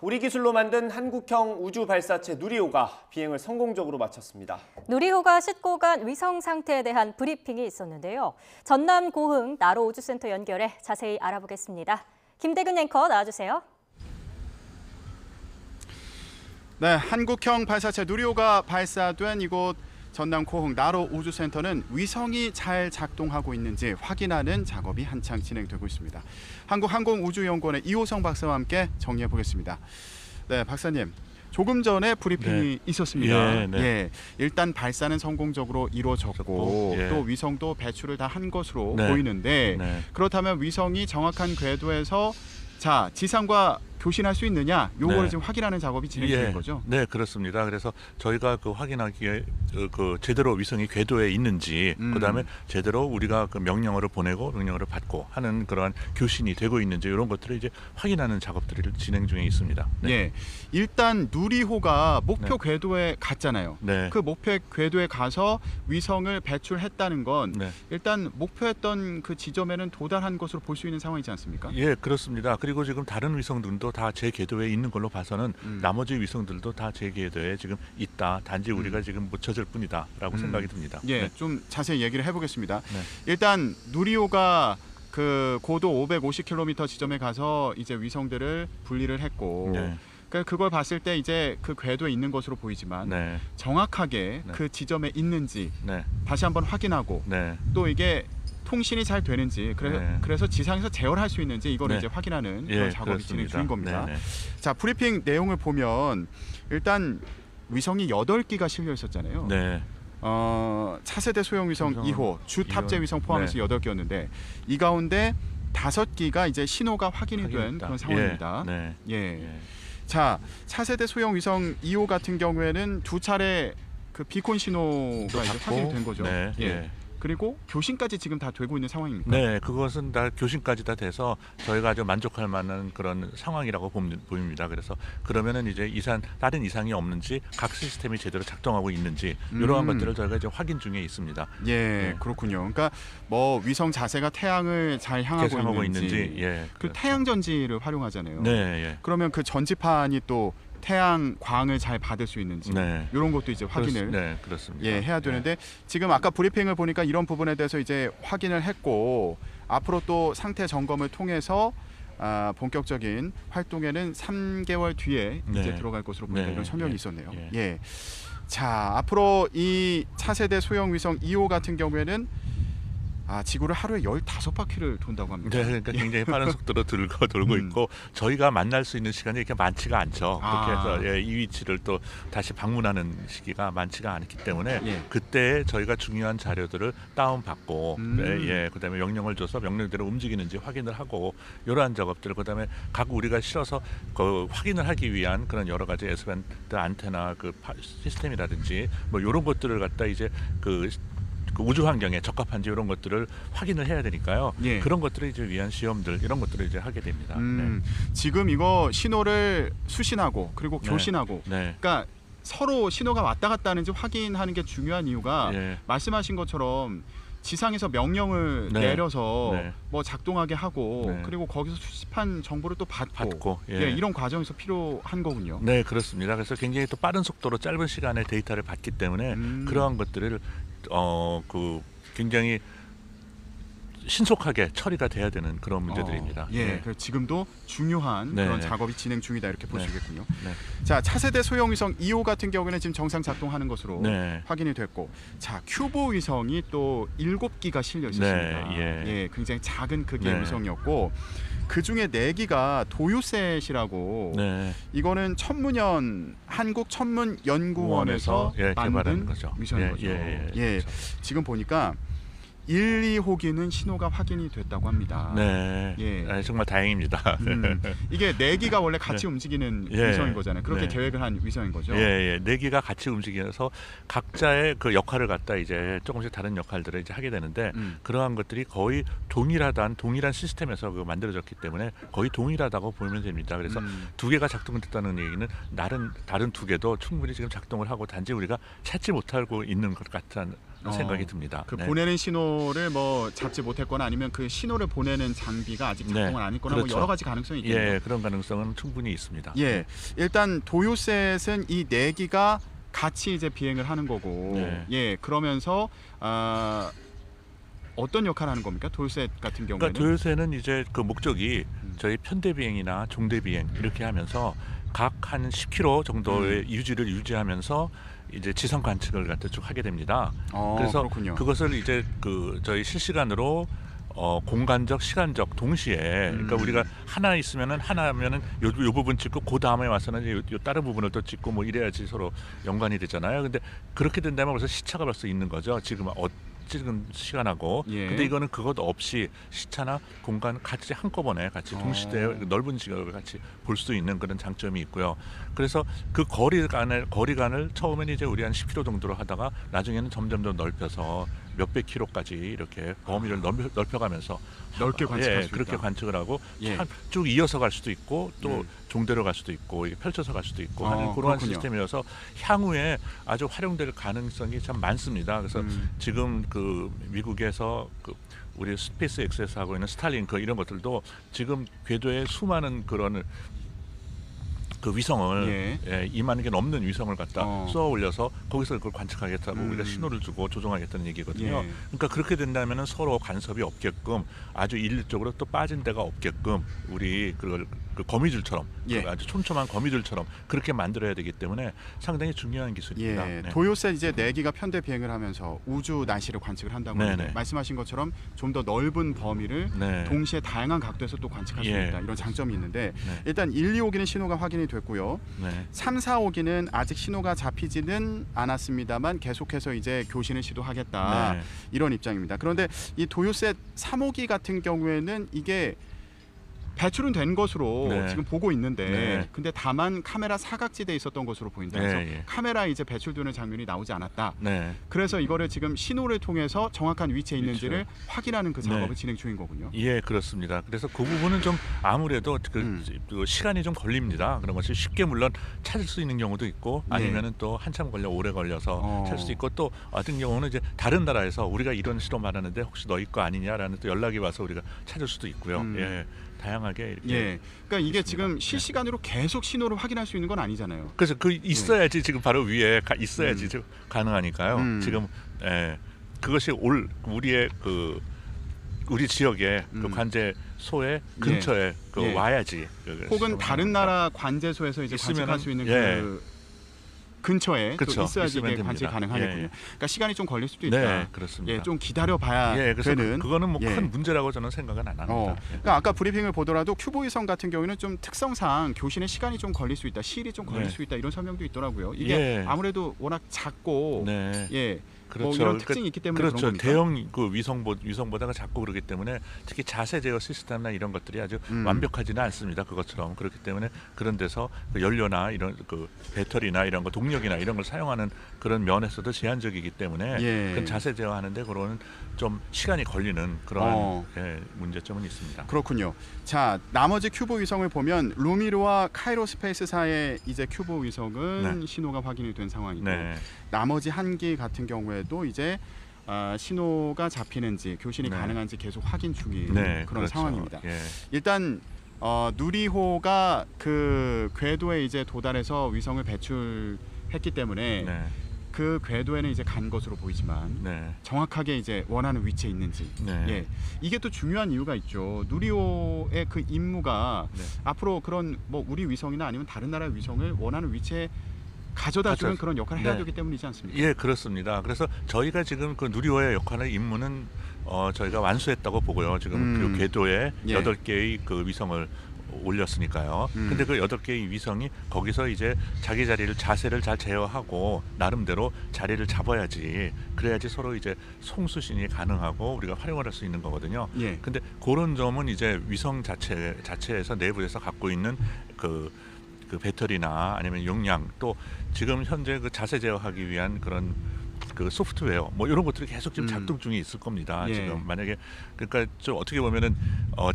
우리 기술로 만든 한국형 우주 발사체 누리호가 비행을 성공적으로 마쳤습니다. 누리호가 싣고 간 위성 상태에 대한 브리핑이 있었는데요. 전남 고흥 나로 우주센터 연결해 자세히 알아보겠습니다. 김대근 앵커 나와주세요. 네, 한국형 발사체 누리호가 발사된 이곳 전남 고흥 나로 우주센터는 위성이 잘 작동하고 있는지 확인하는 작업이 한창 진행되고 있습니다. 한국항공우주연구원의 이호성 박사와 함께 정리해 보겠습니다. 네, 박사님. 조금 전에 브리핑이 있었습니다. 예, 일단 발사는 성공적으로 이루어졌고 또 위성도 배출을 다 한 것으로 보이는데 그렇다면 위성이 정확한 궤도에서 자, 지상과 교신할 수 있느냐, 요거를 지금 확인하는 작업이 진행되는 거죠? 네, 그렇습니다. 그래서 저희가 확인하기에 제대로 위성이 궤도에 있는지, 그다음에 제대로 우리가 그 명령어를 보내고 명령어를 받고 하는 그러한 교신이 되고 있는지 이런 것들을 이제 확인하는 작업들이 진행 중에 있습니다. 네. 예, 일단 누리호가 목표 궤도에 갔잖아요. 그 목표 궤도에 가서 위성을 배출했다는 건 일단 목표했던 그 지점에는 도달한 것으로 볼 수 있는 상황이지 않습니까? 예, 그렇습니다. 그리고 지금 다른 위성들도 다 제 궤도에 있는 걸로 봐서는 나머지 위성들도 다 제 궤도에 지금 있다. 단지 우리가 지금 못 찾을 뿐이다라고 생각이 듭니다. 예, 좀 자세히 얘기를 해보겠습니다. 일단 누리호가 그 고도 550km 지점에 가서 이제 위성들을 분리를 했고, 그걸 봤을 때 이제 그 궤도에 있는 것으로 보이지만 정확하게 그 지점에 있는지 다시 한번 확인하고 또 이게 통신이 잘 되는지 그래서 지상에서 제어를 할 수 있는지 이거를 이제 확인하는 그런 작업이 진행 중인 겁니다. 자, 브리핑 내용을 보면 일단 위성이 8기가 실려 있었잖아요. 차세대 소형 위성 2호 주 탑재 위성 포함해서 8개였는데 이 가운데 5기가 이제 신호가 확인이 된 그런 상황입니다. 자, 차세대 소형 위성 2호 같은 경우에는 2차례 그 비콘 신호가 이제 확인이 된 거죠. 그리고 교신까지 지금 다 되고 있는 상황입니까? 네, 그것은 다 교신까지 다 돼서 저희가 아주 만족할 만한 그런 상황이라고 보입니다. 그래서 그러면은 이제 다른 이상이 없는지 각 시스템이 제대로 작동하고 있는지 이러한 것들을 저희가 이제 확인 중에 있습니다. 그렇군요. 그러니까 뭐 위성 자세가 태양을 잘 향하고 있는지 그 태양 전지를 활용하잖아요. 그러면 그 전지판이 또 태양 광을 잘 받을 수 있는지 이런 것도 이제 확인을 그렇습니다. 해야 되는데 지금 아까 브리핑을 보니까 이런 부분에 대해서 이제 확인을 했고 앞으로 또 상태 점검을 통해서 본격적인 활동에는 3개월 뒤에 이제 들어갈 것으로 보인다 이런 설명이 있었네요. 자, 앞으로 이 차세대 소형 위성 2호 같은 경우에는 지구를 하루에 15바퀴를 돈다고 합니다. 그러니까 굉장히 빠른 속도로 돌고 있고 저희가 만날 수 있는 시간이 이렇게 많지가 않죠. 그렇게 해서 이 위치를 또 다시 방문하는 시기가 많지가 않기 때문에 그때 저희가 중요한 자료들을 다운받고 그다음에 명령을 줘서 명령대로 움직이는지 확인을 하고 이러한 작업들 그다음에 각 우리가 실어서 그 확인을 하기 위한 그런 여러 가지 S밴드 안테나 그 시스템이라든지 뭐 이런 것들을 갖다 이제 그 우주 환경에 적합한지 이런 것들을 확인을 해야 되니까요. 그런 것들을 이제 위한 시험들 이런 것들을 이제 하게 됩니다. 지금 이거 신호를 수신하고 그리고 교신하고 그러니까 서로 신호가 왔다 갔다 하는지 확인하는 게 중요한 이유가 말씀하신 것처럼 지상에서 명령을 내려서 뭐 작동하게 하고 그리고 거기서 수집한 정보를 또 받고 이런 과정에서 필요한 거군요. 네, 그렇습니다. 그래서 굉장히 또 빠른 속도로 짧은 시간에 데이터를 받기 때문에 그러한 것들을 굉장히 신속하게 처리가 돼야 되는 그런 문제들입니다. 지금도 중요한 그런 작업이 진행 중이다 이렇게 볼 수 있겠군요. 자, 차세대 소형 위성 2호 같은 경우에는 지금 정상 작동하는 것으로 확인이 됐고, 자, 큐브 위성이 또 7기가 실려 있었습니다. 굉장히 작은 크기의 위성이었고 그 중에 4기가 도유셋이라고 이거는 천문연 한국천문연구원에서 만든 거죠. 위성인 거죠. 지금 보니까 1, 2호기는 신호가 확인이 됐다고 합니다. 정말 다행입니다. 이게 4기가 원래 같이 움직이는 위성인 거잖아요. 그렇게 계획을 한 위성인 거죠. 4기가 같이 움직여서 각자의 그 역할을 갖다 이제 조금씩 다른 역할들을 이제 하게 되는데 그러한 것들이 거의 동일한 시스템에서 만들어졌기 때문에 거의 동일하다고 보면 됩니다. 그래서 2개가 작동됐다는 얘기는 다른 2개도 충분히 지금 작동을 하고 단지 우리가 찾지 못하고 있는 것 같은 생각이 듭니다. 그 네. 보내는 신호를 뭐 잡지 못했거나 아니면 그 신호를 보내는 장비가 아직 작동을 안 했거나 그렇죠. 뭐 여러 가지 가능성이 있겠네요. 예, 그런 가능성은 충분히 있습니다. 예, 일단 도요셋은 이 4기가 같이 이제 비행을 하는 거고, 네. 예, 그러면서 어떤 역할을 하는 겁니까? 도요셋 같은 경우에는? 그러니까 도요새는 이제 그 목적이 저희 편대 비행이나 종대 비행 이렇게 하면서 각 한 10km 정도의 유지를 유지하면서 이제 지상 관측을 갖다 쭉 하게 됩니다. 그래서 그렇군요. 그것을 이제 그 저희 실시간으로 공간적, 시간적 동시에 그러니까 우리가 하나 있으면은 하나면은 요 부분 찍고 그 다음에 와서는 요 다른 부분을 또 찍고 뭐 이래야지 서로 연관이 되잖아요. 근데 그렇게 된다면 벌써 시차가 벌써 있는 거죠. 지금 찍은 시간하고 예. 근데 이거는 그것 없이 시차나 공간 같이 한꺼번에 같이 동시대에 넓은 시각을 같이 볼 수 있는 그런 장점이 있고요. 그래서 그 거리간을 처음에는 이제 우리 한 10km 정도로 하다가 나중에는 점점 더 넓혀서 몇백 킬로까지 이렇게 범위를 넓혀가면서 넓게 관측할 수 그렇게 있다. 관측을 하고 예. 쭉 이어서 갈 수도 있고 또 종대로 갈 수도 있고 펼쳐서 갈 수도 있고 하는 그러한 그렇군요. 시스템이어서 향후에 아주 활용될 가능성이 참 많습니다. 그래서 지금 그 미국에서 그 우리 스페이스 X에서 하고 있는 스타링크 이런 것들도 지금 궤도에 수많은 그런 그 위성을 2만 개 넘는 위성을 갖다 쏘아 올려서 거기서 그걸 관측하겠다고 우리가 신호를 주고 조종하겠다는 얘기거든요. 예. 그러니까 그렇게 된다면은 서로 간섭이 없게끔 아주 일률적으로 또 빠진 데가 없게끔 우리 그걸 그 거미줄처럼 예. 그 아주 촘촘한 거미줄처럼 그렇게 만들어야 되기 때문에 상당히 중요한 기술입니다. 예, 네. 도요셋 이제 4기가 편대 비행을 하면서 우주 날씨를 관측을 한다고 하는데 네네. 말씀하신 것처럼 좀 더 넓은 범위를 네. 동시에 다양한 각도에서 또 관측할 수 예, 있다. 이런 장점이 있는데 네. 일단 1, 2호기는 신호가 확인이 됐고요. 네. 3, 4호기는 아직 신호가 잡히지는 않았습니다만 계속해서 이제 교신을 시도하겠다. 네. 이런 입장입니다. 그런데 이 도요셋 3호기 같은 경우에는 이게 배출은 된 것으로 네. 지금 보고 있는데 네. 근데 다만 카메라 사각지대에 있었던 것으로 보인다. 그래서 네, 예. 카메라 이제 배출되는 장면이 나오지 않았다. 네. 그래서 이거를 지금 신호를 통해서 정확한 위치에 있는지를 확인하는 그 작업을 네. 진행 중인 거군요. 예, 그렇습니다. 그래서 그 부분은 좀 아무래도 그 시간이 좀 걸립니다. 그런 것이 쉽게 물론 찾을 수 있는 경우도 있고 아니면은 또 한참 오래 걸려서 찾을 수 있고 또 어떤 경우는 이제 다른 나라에서 우리가 이런 신호 말하는데 혹시 너희 거 아니냐라는 또 연락이 와서 우리가 찾을 수도 있고요. 예, 다양하게 이렇게. 예, 그러니까 이게 있습니다. 지금 실시간으로 계속 신호를 확인할 수 있는 건 아니잖아요. 그래서 그 있어야지 지금 바로 위에 있어야지 지금 가능하니까요. 지금 그것이 우리의 그 우리 지역의 그 관제소의 근처에 그 예. 와야지. 혹은 다른 나라 관제소에서 이제 있으면은, 관측할 수 있는 예. 그 근처에 또 그쵸, 있어야지 있으면 이게 관측이 됩니다. 가능하겠군요. 예, 예. 그러니까 시간이 좀 걸릴 수도 있다. 네, 그렇습니다. 예, 좀 기다려봐야 예, 그래서 되는. 그거는 뭐 큰 예. 문제라고 저는 생각은 안 합니다. 예. 그러니까 아까 브리핑을 보더라도 큐브 위성 같은 경우에는 좀 특성상 교신에 시간이 좀 걸릴 수 있다, 시일이 좀 걸릴 네. 수 있다 이런 설명도 있더라고요. 이게 예. 아무래도 워낙 작고, 네. 예, 뭐 그렇죠. 이런 특징이 있기 때문에 그렇죠. 그런 겁니까? 대형 그 위성보다가 작고 그렇기 때문에 특히 자세 제어 시스템이나 이런 것들이 아주 완벽하지는 않습니다. 그것처럼 그렇기 때문에 그런 데서 그 연료나 이런 그 배터리나 이런 거 동력이나 이런 걸 사용하는 그런 면에서도 제한적이기 때문에 예. 그 자세 제어하는데 그런 좀 시간이 걸리는 그런 문제점은 있습니다. 그렇군요. 자, 나머지 큐브 위성을 보면 루미르와 카이로 스페이스사의 이제 큐브 위성은 네. 신호가 확인이 된 상황이고 네. 나머지 한 기 같은 경우에도 이제 신호가 잡히는지 교신이 네. 가능한지 계속 확인 중인 네, 그런 그렇죠. 상황입니다. 예. 일단 누리호가 그 궤도에 이제 도달해서 위성을 배출했기 때문에 네. 그 궤도에는 이제 간 것으로 보이지만 네. 정확하게 이제 원하는 위치에 있는지 네. 예, 이게 또 중요한 이유가 있죠. 누리호의 그 임무가 네. 앞으로 그런 뭐 우리 위성이나 아니면 다른 나라의 위성을 원하는 위치에 가져다주는 그런 역할을 해야 네. 되기 때문이지 않습니까? 예, 그렇습니다. 그래서 저희가 지금 그 누리호의 역할의 임무는 저희가 완수했다고 보고요. 지금 그 궤도에 예. 8개의 그 위성을 올렸으니까요. 근데 그 8개의 위성이 거기서 이제 자기 자세를 잘 제어하고 나름대로 자리를 잡아야지 그래야지 서로 이제 송수신이 가능하고 우리가 활용을 할 수 있는 거거든요. 예. 근데 그런 점은 이제 위성 자체에서 내부에서 갖고 있는 그 배터리나 아니면 용량 또 지금 현재 그 자세 제어하기 위한 그런 그 소프트웨어 뭐 이런 것들이 계속 지금 작동 중에 있을 겁니다. 예. 지금 만약에 그러니까 좀 어떻게 보면은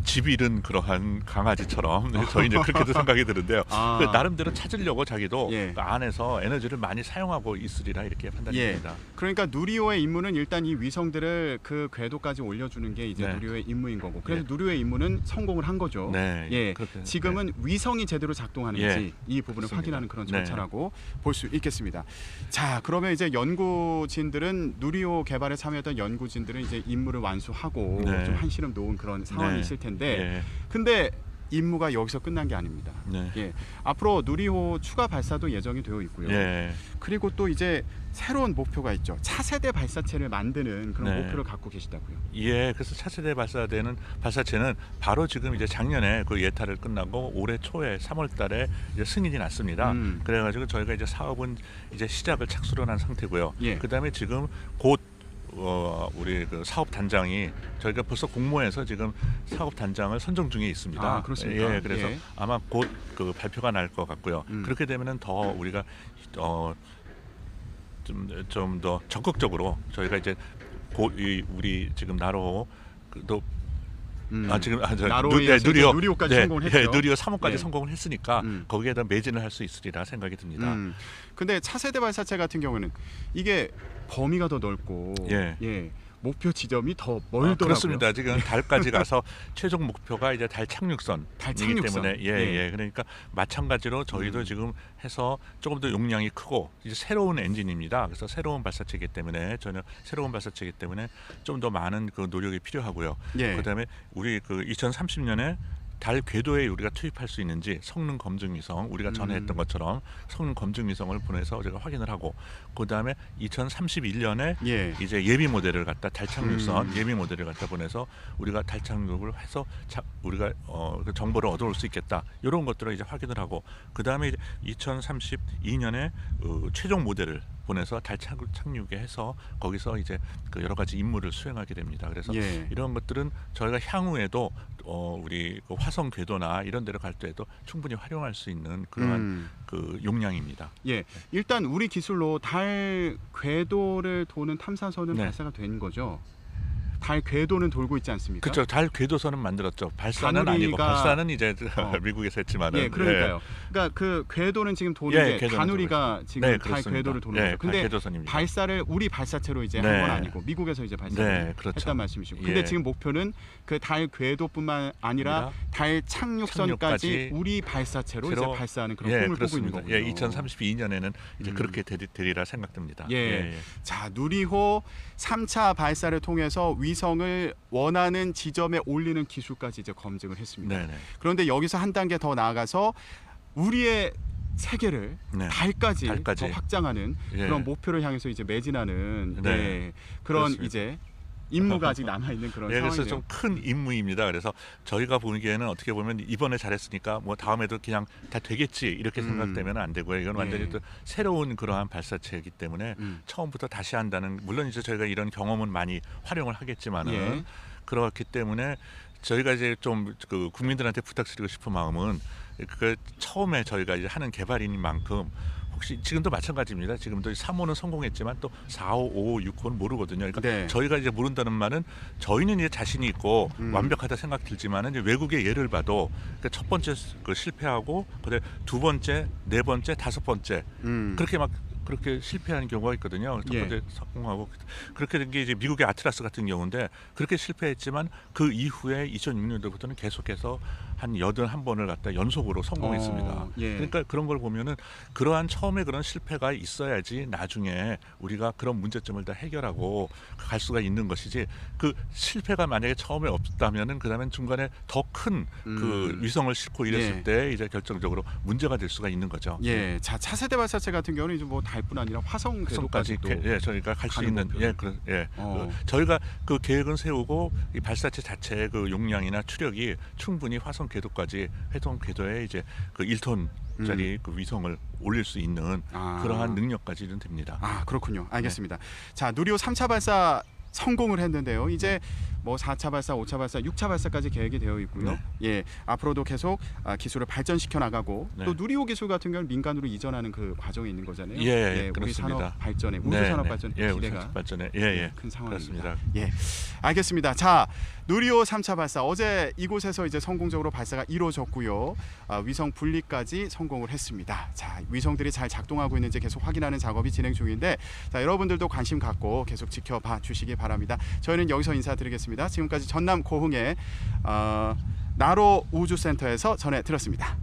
집 잃은 그러한 강아지처럼 저희는 그렇게도 생각이 드는데요. 아. 그 나름대로 찾으려고 자기도 예. 그 안에서 에너지를 많이 사용하고 있으리라 이렇게 판단이 예. 됩니다. 그러니까 누리호의 임무는 일단 이 위성들을 그 궤도까지 올려주는 게 이제 네. 누리호의 임무인 거고. 그래서 예. 누리호의 임무는 성공을 한 거죠. 네, 예. 그렇게, 지금은 위성이 제대로 작동하는지 예. 이 부분을 그렇습니다. 확인하는 그런 네. 절차라고 볼 수 있겠습니다. 자, 그러면 이제 연구진들은 누리호 개발에 참여했던 연구진들은 이제 임무를 완수하고 네. 좀 한시름 놓은 그런 상황이 네. 있을 텐데, 예. 근데 임무가 여기서 끝난 게 아닙니다. 네. 예. 앞으로 누리호 추가 발사도 예정이 되어 있고요. 예. 그리고 또 이제 새로운 목표가 있죠. 차세대 발사체를 만드는 그런 네. 목표를 갖고 계시다고요. 예, 그래서 차세대 발사체는 바로 지금 이제 작년에 그 예탈을 끝나고 올해 초에 3월달에 이제 승인이 났습니다. 그래가지고 저희가 이제 사업은 이제 시작을 착수를 한 상태고요. 예. 그다음에 지금 곧 우리 그 사업 단장이 저희가 벌써 공모해서 지금 사업 단장을 선정 중에 있습니다. 아, 그렇습니까? 예, 그래서 예. 아마 곧 그 발표가 날 것 같고요. 그렇게 되면은 더 우리가 좀 더 적극적으로 저희가 이제 우리 지금 나로 또 지금 나로의 누리호까지 성공을 했죠. 예, 누리호 3호까지 예. 성공을 했으니까 거기에다 매진을 할 수 있으리라 생각이 듭니다. 근데 차세대 발사체 같은 경우는 이게 범위가 더 넓고 예. 목표 지점이 더 멀더라고요. 그렇습니다. 지금 달까지 가서 최종 목표가 이제 달 착륙선이기 착륙선. 때문에 예. 그러니까 마찬가지로 저희도 지금 해서 조금 더 용량이 크고 이제 새로운 엔진입니다. 그래서 새로운 발사체이기 때문에 전혀 새로운 발사체이기 때문에 좀 더 많은 그 노력이 필요하고요. 예. 그다음에 우리 그 2030년에 달 궤도에 우리가 투입할 수 있는지 성능 검증 위성 우리가 전에 했던 것처럼 성능 검증 위성을 보내서 제가 확인을 하고 그다음에 2031년에 예. 이제 예비 모델을 갖다 달 착륙선 예비 모델을 갖다 보내서 우리가 달 착륙을 해서 우리가 그 정보를 얻어올 수 있겠다 이런 것들을 이제 확인을 하고 그다음에 이제 2032년에 최종 모델을 보내서 달 착륙에 해서 거기서 이제 그 여러 가지 임무를 수행하게 됩니다. 그래서 예. 이런 것들은 저희가 향후에도 우리 그 화성 궤도나 이런 데를 갈 때에도 충분히 활용할 수 있는 그러한 그 용량입니다. 예, 일단 우리 기술로 달 궤도를 도는 탐사선은 네. 발사가 된 거죠. 달 궤도는 돌고 있지 않습니까? 그렇죠. 달 궤도선은 만들었죠. 발사는 아니고 발사는 이제 미국에서 했지만은. 예, 그러니까요. 그러니까 그 궤도는 지금 도는데 궤도는 다누리가 지금 네, 달 그렇습니다. 궤도를 도는 네, 거죠. 근데 궤도선입니다. 발사를 우리 발사체로 이제 네. 한 건 아니고 미국에서 이제 발사를 네, 그렇죠. 했단 말씀이시고. 근데 예. 지금 목표는 그 달 궤도뿐만 아니라 달 착륙선까지 우리 발사체로 이제 발사하는 그런 꿈을 꾸고 있는 거군요. 예, 2032년에는 이제 그렇게 되리라 생각됩니다. 예. 자, 누리호 3차 발사를 통해서 위성을 원하는 지점에 올리는 기술까지 이제 검증을 했습니다. 네네. 그런데 여기서 한 단계 더 나아가서 우리의 세계를 네. 달까지 달까지. 더 확장하는 예. 그런 목표를 향해서 이제 매진하는 네. 예, 그런 그렇습니다. 이제 임무가 아직 남아 있는 그런 예, 그래서 상황이네요. 좀 큰 임무입니다. 그래서 저희가 보기에는 어떻게 보면 이번에 잘했으니까 뭐 다음에도 그냥 다 되겠지 이렇게 생각되면 안 되고요. 이건 완전히 예. 또 새로운 그러한 발사체이기 때문에 처음부터 다시 한다는 물론 이제 저희가 이런 경험은 많이 활용을 하겠지만은 예. 그렇기 때문에 저희가 이제 좀 그 국민들한테 부탁드리고 싶은 마음은 그 처음에 저희가 이제 하는 개발인 만큼 혹시 지금도 마찬가지입니다. 지금도 3호는 성공했지만 또 4호, 5호, 6호는 모르거든요. 그러니까 네. 저희가 이제 모른다는 말은 저희는 이제 자신이 있고 완벽하다 생각 들지만은 이제 외국의 예를 봐도 그러니까 첫 번째 그 실패하고 그다음에 두 번째, 네 번째, 다섯 번째 그렇게 막 그렇게 실패하는 경우가 있거든요. 첫 번째 성공하고 그렇게 된 게 이제 미국의 아틀라스 같은 경우인데 그렇게 실패했지만 그 이후에 2006년도부터는 계속해서 한 81번을 갖다 연속으로 성공했습니다. 예. 그러니까 그런 걸 보면은 그러한 처음에 그런 실패가 있어야지 나중에 우리가 그런 문제점을 다 해결하고 갈 수가 있는 것이지 그 실패가 만약에 처음에 없다면은 그다음에 중간에 더 큰 그 위성을 싣고 이랬을 예. 때 이제 결정적으로 문제가 될 수가 있는 거죠. 예, 자 차세대 발사체 같은 경우는 이제 뭐 달뿐 아니라 화성 까지 궤도까지도 저희가 갈 수 가는 있는 목표로. 저희가 그 계획은 세우고 이 발사체 자체의 그 용량이나 추력이 충분히 화성 궤도까지 회성 궤도에 이제 그 1톤짜리 그 위성을 올릴 수 있는 그러한 능력까지는 됩니다. 아, 그렇군요. 알겠습니다. 자, 누리호 3차 발사 성공을 했는데요. 이제 뭐 4차 발사, 5차 발사, 6차 발사까지 계획이 되어 있고요. 네. 예, 앞으로도 계속 기술을 발전시켜 나가고 네. 또 누리호 기술 같은 경우는 민간으로 이전하는 그 과정에 있는 거잖아요. 예, 우리 그렇습니다. 산업 발전에, 우주 네, 산업 네. 발전에 예, 기대가 우주 산업 발전에 예. 큰 상황입니다. 그렇습니다. 예, 알겠습니다. 자, 누리호 3차 발사 어제 이곳에서 이제 성공적으로 발사가 이루어졌고요. 위성 분리까지 성공을 했습니다. 자, 위성들이 잘 작동하고 있는지 계속 확인하는 작업이 진행 중인데, 자, 여러분들도 관심 갖고 계속 지켜봐 주시기 바랍니다. 저희는 여기서 인사드리겠습니다. 지금까지 전남 고흥의 나로 우주센터에서 전해드렸습니다.